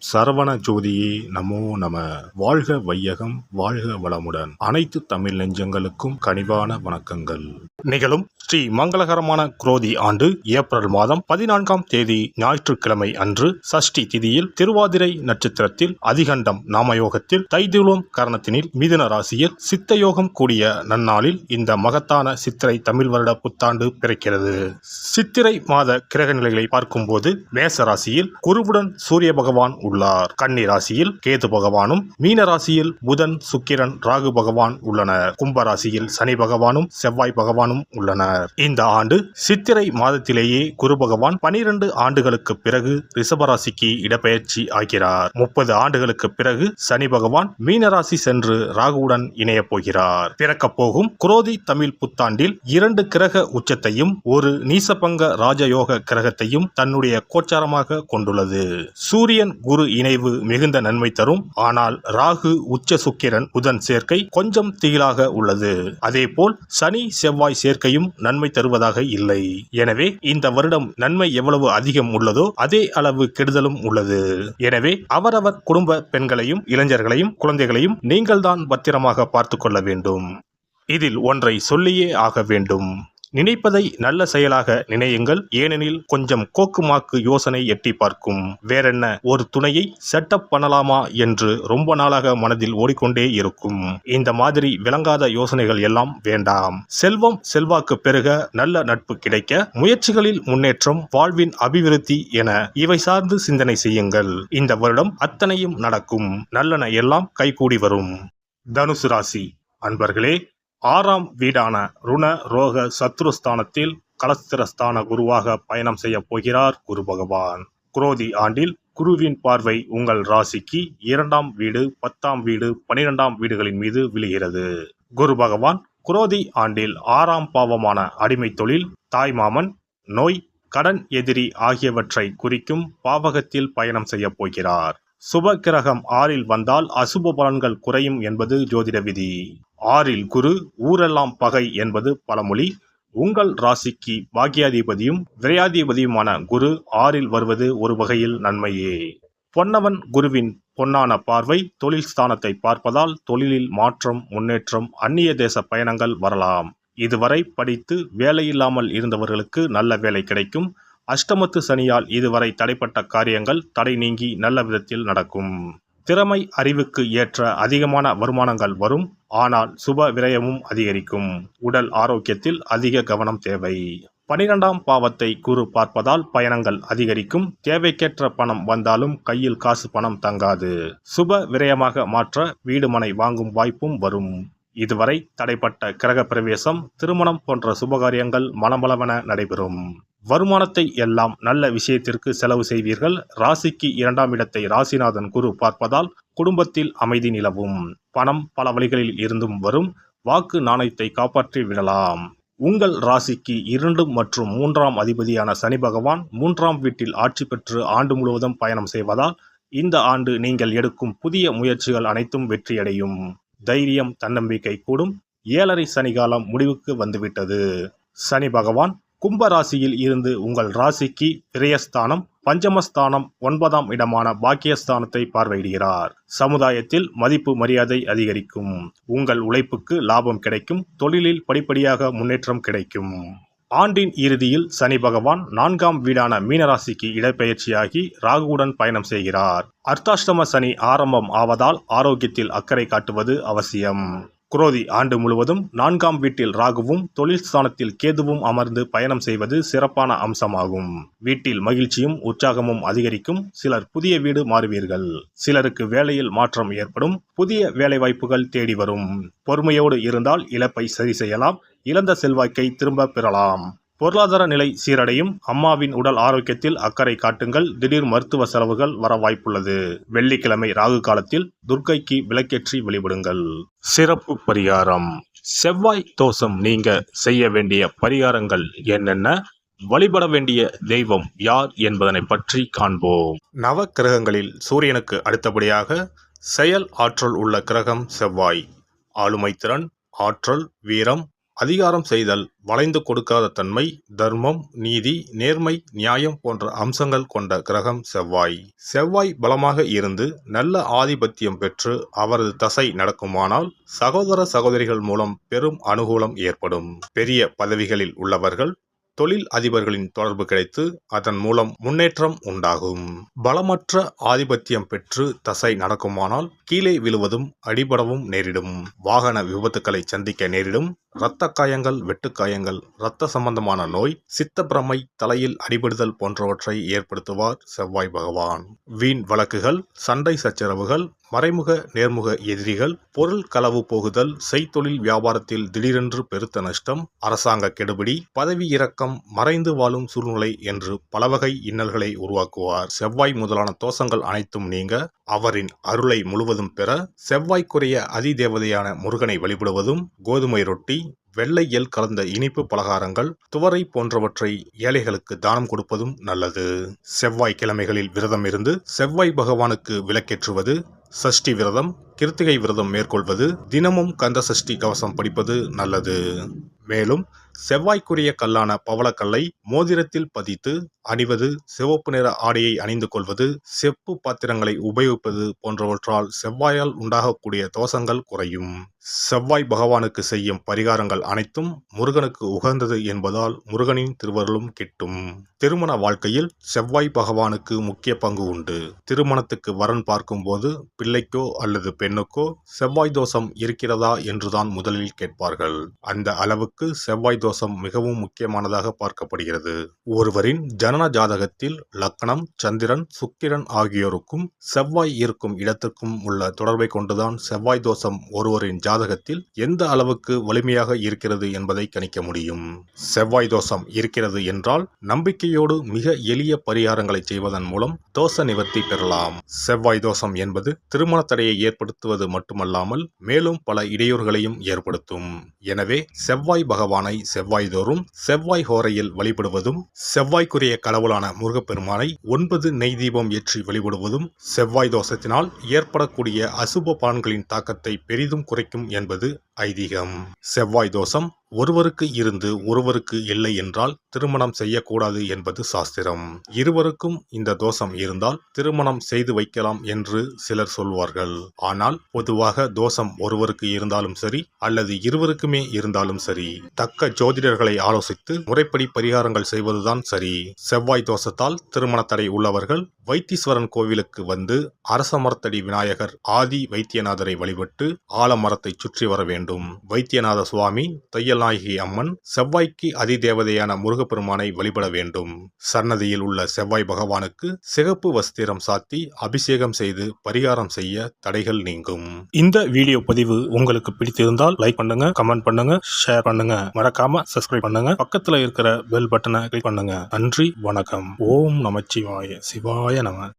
சரவண ஜோதியே நமோ நம. வாழ்க வையகம், வாழ்க வளமுடன். அனைத்து தமிழ் நெஞ்சங்களுக்கும் கனிவான வணக்கங்கள். நிகழும் ஸ்ரீ மங்களகரமான குரோதி ஆண்டு ஏப்ரல் மாதம் 14ஆம் தேதி ஞாயிற்றுக்கிழமை அன்று சஷ்டி திதியில் திருவாதிரை நட்சத்திரத்தில் அதிகண்டம் நாமயோகத்தில் தைதுளோம் கரணத்தினில் மிதுன ராசியில் சித்தயோகம் கூடிய நன்னாளில் இந்த மகத்தான சித்திரை தமிழ் வருட புத்தாண்டு பிறக்கிறது. சித்திரை மாத கிரக நிலைகளை பார்க்கும்போது மேச ராசியில் குருவுடன் சூரிய பகவான் உள்ளார். கன்னி ராசியில் கேது பகவானும், மீன ராசியில் புதன், சுக்கிரன், ராகு பகவான் உள்ளனர். கும்ப ராசியில் சனி பகவானும் செவ்வாய் பகவானும் உள்ளனர். இந்த ஆண்டு சித்திரை மாதத்திலேயே குரு பகவான் 12 ஆண்டுகளுக்கு பிறகு ரிஷபராசிக்கு இடப்பெயர்ச்சி ஆகிறார். 30 ஆண்டுகளுக்கு பிறகு சனி பகவான் மீனராசி சென்று ராகுவுடன் இணைய போகிறார். பிறக்க போகும் குரோதி தமிழ் புத்தாண்டில் 2 கிரக உச்சத்தையும் ஒரு நீசபங்க ராஜயோக கிரகத்தையும் தன்னுடைய கோச்சாரமாக கொண்டுள்ளது. சூரியன் குரு இணைவு மிகுந்த நன்மை தரும். ஆனால் ராகு, உச்ச சுக்கிரன், புதன் சேர்க்கை கொஞ்சம் திகிலாக உள்ளது. அதேபோல் சனி செவ்வாய் சேர்க்கையும் நன்மை தருவதாக இல்லை. எனவே இந்த வருடம் நன்மை எவ்வளவு அதிகம் உள்ளதோ அதே அளவு கெடுதலும் உள்ளது. எனவே அவரவர் குடும்ப பெண்களையும் இளைஞர்களையும் குழந்தைகளையும் நீங்கள் தான் பத்திரமாக பார்த்துக் கொள்ள வேண்டும். இதில் ஒன்றை சொல்லியே ஆக வேண்டும். நினைப்பதை நல்ல செயலாக நினையுங்கள். ஏனெனில் கொஞ்சம் கோக்குமாக்கு யோசனை எட்டி பார்க்கும். வேறென்ன, ஒரு துணையை செட்டப் பண்ணலாமா என்று ரொம்ப நாளாக மனதில் ஓடிக்கொண்டே இருக்கும். இந்த மாதிரி விளங்காத யோசனைகள் எல்லாம் வேண்டாம். செல்வம் செல்வாக்கு பெருக, நல்ல நட்பு கிடைக்க, முயற்சிகளில் முன்னேற்றம், வாழ்வின் அபிவிருத்தி என இவை சார்ந்து சிந்தனை செய்யுங்கள். இந்த வருடம் அத்தனையும் நடக்கும். நல்லன எல்லாம் கைகூடி வரும். தனுசு ராசி அன்பர்களே, 6ஆம் வீடான ருண ரோக சத்ருஸ்தானத்தில் கலஸ்திரஸ்தான குருவாக பயணம் செய்ய போகிறார் குரு பகவான். குரோதி ஆண்டில் குருவின் பார்வை உங்கள் ராசிக்கு 2ஆம் வீடு, 10ஆம் வீடு, 12ஆம் வீடுகளின் மீது விழுகிறது. குரு பகவான் குரோதி ஆண்டில் 6ஆம் பாவமான அடிமை தொழில், தாய்மாமன், நோய், கடன் எதிரி ஆகியவற்றை குறிக்கும் பாவகத்தில் பயணம் செய்ய போகிறார். சுப கிரகம் 6இல் வந்தால் அசுப பலன்கள் குறையும் என்பது ஜோதிட விதி. 6இல் குரு, ஊரெல்லாம் பகை என்பது பழமொழி. உங்கள் ராசிக்கு பாக்கியாதிபதியும் விரையாதிபதியுமான குரு 6இல் வருவது ஒரு வகையில் நன்மையே. பொன்னவன் குருவின் பொன்னான பார்வை தொழில் ஸ்தானத்தை பார்ப்பதால் தொழிலில் மாற்றம், முன்னேற்றம், அந்நிய தேச பயணங்கள் வரலாம். இதுவரை படித்து வேலையில்லாமல் இருந்தவர்களுக்கு நல்ல வேலை கிடைக்கும். அஷ்டமத்து சனியால் இதுவரை தடைப்பட்ட காரியங்கள் தடை நீங்கி நல்ல விதத்தில் நடக்கும். திறமை அறிவுக்கு ஏற்ற அதிகமான வருமானங்கள் வரும். ஆனால் சுப விரயமும் அதிகரிக்கும். உடல் ஆரோக்கியத்தில் அதிக கவனம் தேவை. 12ஆம் பாவத்தை குரு பார்ப்பதால் பயணங்கள் அதிகரிக்கும். தேவைக்கேற்ற பணம் வந்தாலும் கையில் காசு பணம் தங்காது. சுப விரயமாக மாற்ற வீடு மனை வாங்கும் வாய்ப்பும் வரும். இதுவரை தடைப்பட்ட கிரக பிரவேசம், திருமணம் போன்ற சுபகாரியங்கள் மனமளவென நடைபெறும். வருமானத்தை எல்லாம் நல்ல விஷயத்திற்கு செலவு செய்வீர்கள். ராசிக்கு 2ஆம் இடத்தை ராசிநாதன் குரு பார்ப்பதால் குடும்பத்தில் அமைதி நிலவும். பணம் பல வழிகளில் இருந்தும் வரும். வாக்கு நாணயத்தை காப்பாற்றி விடலாம். உங்கள் ராசிக்கு 2 மற்றும் 3ஆம் அதிபதியான சனி பகவான் 3ஆம் வீட்டில் ஆட்சி பெற்று ஆண்டு முழுவதும் பயணம் செய்வதால் இந்த ஆண்டு நீங்கள் எடுக்கும் புதிய முயற்சிகள் அனைத்தும் வெற்றியடையும். தைரியம், தன்னம்பிக்கை கூடும். 7.5 சனிகாலம் முடிவுக்கு வந்துவிட்டது. சனி பகவான் கும்ப ராசியில் இருந்து உங்கள் ராசிக்கு விரயஸ்தானம், பஞ்சமஸ்தானம், 9ஆம் இடமான பாக்கியஸ்தானத்தை பார்வையிடுகிறார். சமுதாயத்தில் மதிப்பு மரியாதை அதிகரிக்கும். உங்கள் உழைப்புக்கு லாபம் கிடைக்கும். தொழிலில் படிப்படியாக முன்னேற்றம் கிடைக்கும். ஆண்டின் இறுதியில் சனி பகவான் 4ஆம் வீடான மீனராசிக்கு இடப்பெயர்ச்சியாகி ராகுவுடன் பயணம் செய்கிறார். அர்த்தாஷ்டம சனி ஆரம்பம் ஆவதால் ஆரோக்கியத்தில் அக்கறை காட்டுவது அவசியம். குரோதி ஆண்டு முழுவதும் 4ஆம் வீட்டில் ராகுவும் தொழில் ஸ்தானத்தில் கேதுவும் அமர்ந்து பயணம் செய்வது சிறப்பான அம்சமாகும். வீட்டில் மகிழ்ச்சியும் உற்சாகமும் அதிகரிக்கும். சிலர் புதிய வீடு மாறுவீர்கள். சிலருக்கு வேலையில் மாற்றம் ஏற்படும். புதிய வேலை வாய்ப்புகள் தேடி வரும். பொறுமையோடு இருந்தால் இழப்பை சரி செய்யலாம். இழந்த செல்வாக்கை திரும்ப பெறலாம். பொருளாதார நிலை சீரடையும். அம்மாவின் உடல் ஆரோக்கியத்தில் அக்கறை காட்டுங்கள். திடீர் மருத்துவ செலவுகள் வர வாய்ப்புள்ளது. வெள்ளிக்கிழமை ராகு காலத்தில் துர்க்கைக்கு விளக்கேற்றி வழிபடுங்கள். சிறப்பு பரிகாரம். செவ்வாய் தோஷம் நீங்க செய்ய வேண்டிய பரிகாரங்கள் என்னென்ன, வழிபட வேண்டிய தெய்வம் யார் என்பதனை பற்றி காண்போம். நவ கிரகங்களில் சூரியனுக்கு அடுத்தபடியாக செயல் ஆற்றல் உள்ள கிரகம் செவ்வாய். ஆளுமை திறன், ஆற்றல், வீரம், அதிகாரம் செய்தல், வளைந்து கொடுக்காத தன்மை, தர்மம், நீதி, நேர்மை, நியாயம் போன்ற அம்சங்கள் கொண்ட கிரகம் செவ்வாய். செவ்வாய் பலமாக இருந்து நல்ல ஆதிபத்தியம் பெற்று அவரது தசை நடக்குமானால் சகோதர சகோதரிகள் மூலம் பெரும் அனுகூலம் ஏற்படும். பெரிய பதவிகளில் உள்ளவர்கள் தொழில் அதிபர்களின் தொடர்பு கிடைத்து அதன் மூலம் முன்னேற்றம் உண்டாகும். பலமற்ற ஆதிபத்தியம் பெற்று தசை நடக்குமானால் கீழே விழுவதும் அடிபடவும் நேரிடும். வாகன விபத்துக்களை சந்திக்க நேரிடும். இரத்த காயங்கள், வெட்டுக்காயங்கள், இரத்த சம்பந்தமான நோய், சித்தப்பிரமை, தலையில் அடிபடுதல் போன்றவற்றை ஏற்படுத்துவார் செவ்வாய் பகவான். வீண் வழக்குகள், சண்டை சச்சரவுகள், மறைமுக நேர்முக எதிரிகள், பொருள் களவு போகுதல், செய்தொழில் வியாபாரத்தில் திடீரென்று பெருத்த நஷ்டம், அரசாங்க கெடுபிடி, பதவி இறக்கம், மறைந்து வாழும் சூழ்நிலை என்று பலவகை இன்னல்களை உருவாக்குவார். செவ்வாய் முதலான தோஷங்கள் அனைத்தும் நீங்க அவரின் அருளை முழுவதும் பெற செவ்வாய்க்குரிய அதிதேவதையான முருகனை வழிபடுவதும், கோதுமை ரொட்டி, வெள்ளை எள் கலந்த இனிப்பு பலகாரங்கள், துவரை போன்றவற்றை ஏழைகளுக்கு தானம் கொடுப்பதும் நல்லது. செவ்வாய் கிழமைகளில் விரதம் இருந்து செவ்வாய் பகவானுக்கு விளக்கேற்றுவது, சஷ்டி விரதம், கிருத்திகை விரதம் மேற்கொள்வது, தினமும் கந்த சஷ்டி கவசம் படிப்பது நல்லது. மேலும் செவ்வாய்க்குரிய கல்லான பவளக்கல்லை மோதிரத்தில் பதித்து அணிவது, சிவப்பு நிற ஆடையை அணிந்து கொள்வது, செப்பு பாத்திரங்களை உபயோகிப்பது போன்றவற்றால் செவ்வாயால் உண்டாகக்கூடிய தோஷங்கள் குறையும். செவ்வாய் பகவானுக்கு செய்யும் பரிகாரங்கள் அனைத்தும் முருகனுக்கு உகந்தது என்பதால் முருகனின் திருவருளும் கிட்டும். திருமண வாழ்க்கையில் செவ்வாய் பகவானுக்கு முக்கிய பங்கு உண்டு. திருமணத்துக்கு வரன் பார்க்கும்போது பிள்ளைக்கோ அல்லது பெண்ணுக்கோ செவ்வாய் தோஷம் இருக்கிறதா என்றுதான் முதலில் கேட்பார்கள். அந்த அளவுக்கு செவ்வாய் தோஷம் மிகவும் முக்கியமானதாக பார்க்கப்படுகிறது. ஒருவரின் ஜனன ஜாதகத்தில் லக்னம், சந்திரன், சுக்கிரன் ஆகியோருக்கும் செவ்வாய் இருக்கும் இடத்திற்கும் உள்ள தொடர்பை கொண்டுதான் செவ்வாய் தோஷம் ஒருவரின் ஜாதகத்தில் எந்த அளவுக்கு வலிமையாக இருக்கிறது என்பதை கணிக்க முடியும். செவ்வாய் தோஷம் இருக்கிறது என்றால் நம்பிக்கையோடு மிக எளிய பரிகாரங்களை செய்வதன் மூலம் தோஷ நிவர்த்தி பெறலாம். செவ்வாய் தோஷம் என்பது திருமண தடையை ஏற்படுத்துவது மட்டுமல்லாமல் மேலும் பல இடையூறுகளையும் ஏற்படுத்தும். எனவே செவ்வாய் பகவானை செவ்வாய் தோறும் செவ்வாய் ஹோரையில் வழிபடுவதும், செவ்வாய்க்குரிய கடவுளான முருகப்பெருமானை 9 நெய் தீபம் ஏற்றி வழிபடுவதும் செவ்வாய் தோஷத்தினால் ஏற்படக்கூடிய அசுப பலன்களின் தாக்கத்தை பெரிதும் குறைக்கும் என்பது ஐதீகம். செவ்வாய் தோஷம் ஒருவருக்கு இருந்து ஒருவருக்கு இல்லை என்றால் திருமணம் செய்யக்கூடாது என்பது சாஸ்திரம். இருவருக்கும் இந்த தோஷம் இருந்தால் திருமணம் செய்து வைக்கலாம் என்று சிலர் சொல்வார்கள். ஆனால் பொதுவாக தோஷம் ஒருவருக்கு இருந்தாலும் சரி அல்லது இருவருக்குமே இருந்தாலும் சரி, தக்க ஜோதிடர்களை ஆலோசித்து முறைப்படி பரிகாரங்கள் செய்வதுதான் சரி. செவ்வாய் தோஷத்தால் திருமண தடை உள்ளவர்கள் வைத்தீஸ்வரன் கோவிலுக்கு வந்து அரச மரத்தடி விநாயகர் ஆதி வைத்தியநாதரை வழிபட்டு ஆலமரத்தை சுற்றி வர வேண்டும். வைத்தியநாத சுவாமி, தையல்நாயகி அம்மன், செவ்வாய்க்கு அதிதேவதையான முருகப்பெருமானை வழிபட வேண்டும். சன்னதியில் உள்ள செவ்வாய் பகவானுக்கு சிகப்பு வஸ்திரம் சாத்தி அபிஷேகம் செய்து பரிகாரம் செய்ய தடைகள் நீங்கும். இந்த வீடியோ பதிவு உங்களுக்கு பிடித்திருந்தால் லைக் பண்ணுங்க, கமெண்ட் பண்ணுங்க, ஷேர் பண்ணுங்க, மறக்காம சப்ஸ்கிரைப் பண்ணுங்க, பக்கத்துல இருக்கிற பெல் பட்டனை கிளிக் பண்ணுங்க. நன்றி, வணக்கம். ஓம் நமச்சிவாய. சிவாய நம.